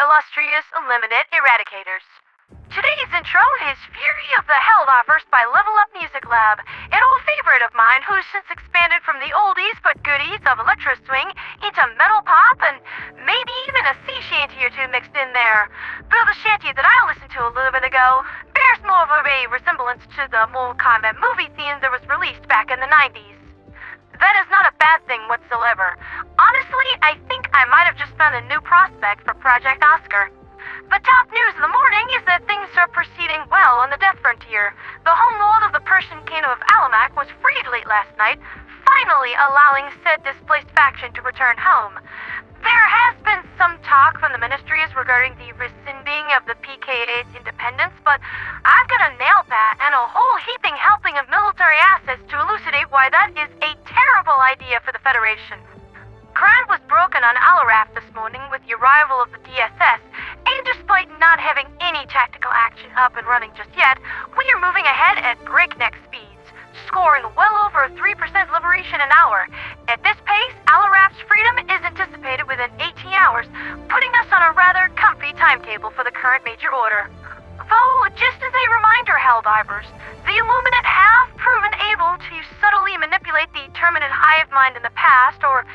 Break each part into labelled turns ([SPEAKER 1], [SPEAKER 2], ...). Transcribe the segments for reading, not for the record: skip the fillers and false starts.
[SPEAKER 1] illustrious Limited Eradicators. Today's intro is Fury of the Helldivers by Level Up Music Lab, an old favorite of mine who's since expanded from the oldies but goodies of electro swing into metal pop and maybe even a sea shanty or two mixed in there. Though the shanty that I listened to a little bit ago bears more of a resemblance to the Mortal Kombat movie theme that was released back in the 90s. That is not a bad thing whatsoever. Honestly, I think I might have just found a new prospect for Project Oscar. The top news of the morning is that things are proceeding well on the Death Frontier. The homeworld of the Persian kingdom of Alamak was freed late last night, finally allowing said displaced faction to return home. There has been some talk from the ministries regarding the rescinding of the PKA's independence, but I've got a nail bat and a whole heaping helping of military assets to elucidate why that is a terrible idea for the Federation. Ground was broken on Alaraph this morning with the arrival of the DSS, and despite not having any tactical action up and running just yet, we are moving ahead at breakneck speeds, scoring well over 3% liberation an hour. At this pace, Alaraph's freedom is anticipated within 18 hours, putting us on a rather comfy timetable for the current major order. Though, just as a reminder, Helldivers, the Illuminate have proven able to subtly manipulate the Terminate hive mind in the past, or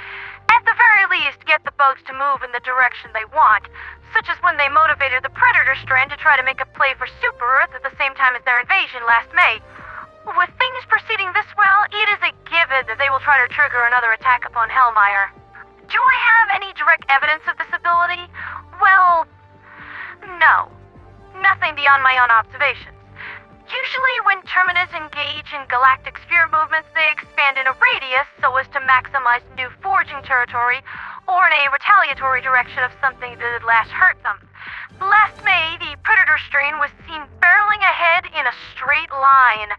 [SPEAKER 1] at the very least get the bugs to move in the direction they want, such as when they motivated the Predator strand to try to make a play for Super Earth at the same time as their invasion last May. With things proceeding this well, it is a given that they will try to trigger another attack upon Fenmire. Do I have any direct evidence of this ability? Well, no. Nothing beyond my own observations. Usually when Terminus engage in galactic sphere movements, they expand in a radius so as to maximize new foraging territory or in a retaliatory direction of something that had last hurt them. Last May, the Predator strain was seen barreling ahead in a straight line,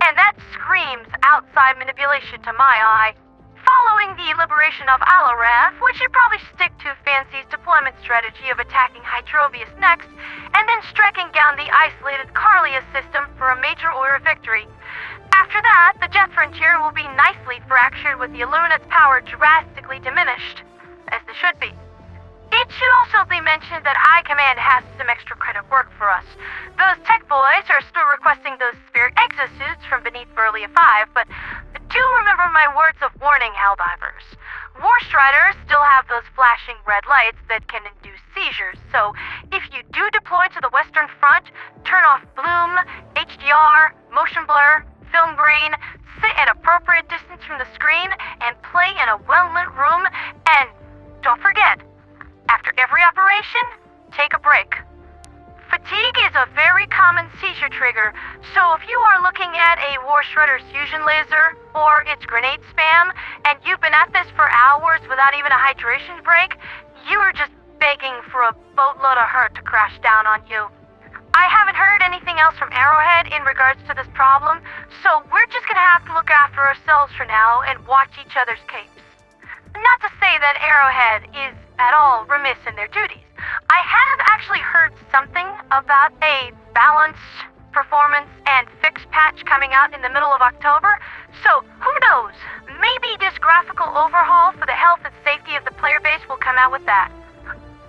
[SPEAKER 1] and that screams outside manipulation to my eye. Following the liberation of Alaraph, we should probably stick to Fancy's deployment strategy of attacking Hydrovius next, and then striking down the isolated Carlia system for a major order victory. After that, the Death Frontier will be nicely fractured with the Illuminate's power drastically diminished, as they should be. It should also be mentioned that I Command has some extra credit work for us. Those tech boys are still requesting those spirit exosuits from beneath Varylia 5, but do remember my words of warning, Helldivers. War Striders still have those flashing red lights that can induce seizures, so if you do deploy to the Western Front, turn off bloom, HDR, motion blur, film grain, sit at appropriate distance from the screen, and play in a well-lit room, and don't forget, after every operation, take a break. Fatigue is a very common seizure trigger, so if you are looking at a War Shredder's fusion laser or its grenade spam, and you've been at this for hours without even a hydration break, you are just begging for a boatload of hurt to crash down on you. I haven't heard anything else from Arrowhead in regards to this problem, so we're just gonna have to look after ourselves for now and watch each other's capes. Not to say that Arrowhead is at all remiss in their duties. I have actually heard something about a balanced performance and fix patch coming out in the middle of October, so who knows, maybe this graphical overhaul for the health and safety of the player base will come out with that.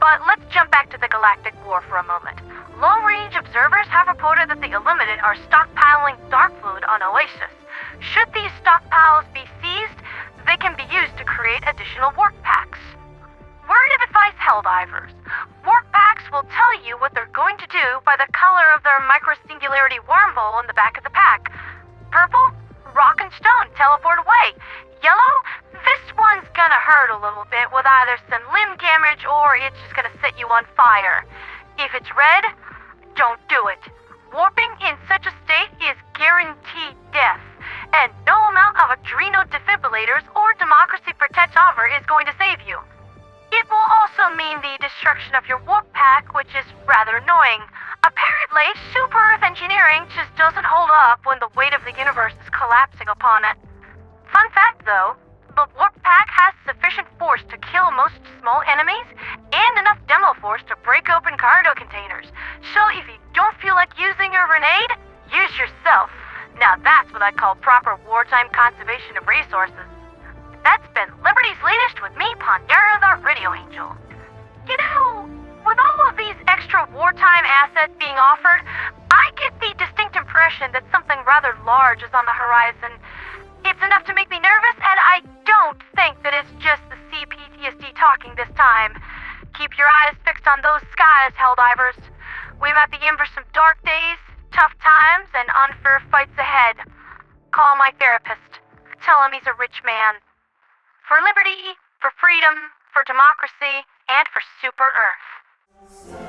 [SPEAKER 1] But let's jump back to the Galactic War for a moment. Long-range observers have reported that the Illuminate are stockpiling dark fluid on Oasis. Should these stockpiles be seized, they can be used to create additional warp packs. Word of advice, Helldivers. Warp packs will tell you what they're going to do by the color of their microsingularity wormhole on the back of the pack. Purple? Rock and stone, teleport away. Yellow? This one's gonna hurt a little bit with either some limb damage or it's just gonna set you on fire. If it's red, don't do it. Warping in such a state is guaranteed death, and no amount of adrenal defibrillators or democracy protects over is going to save you. It will also mean the destruction of your warp pack, which is rather annoying. Apparently, Super Earth engineering just doesn't hold up when the weight of the universe is collapsing upon it. Fun fact though, the warp pack has sufficient force to kill most small enemies, and enough demo force to break open cargo containers. So if you don't feel like using a grenade, use yourself. Now that's what I call proper wartime conservation of resources. That's been Liberty's Latest with me, Pandera the Radio Angel. You know, with all large is on the horizon. It's enough to make me nervous, and I don't think that it's just the CPTSD talking this time. Keep your eyes fixed on those skies, Helldivers. We might be in for some dark days, tough times, and unfair fights ahead. Call my therapist. Tell him he's a rich man. For liberty, for freedom, for democracy, and for Super Earth.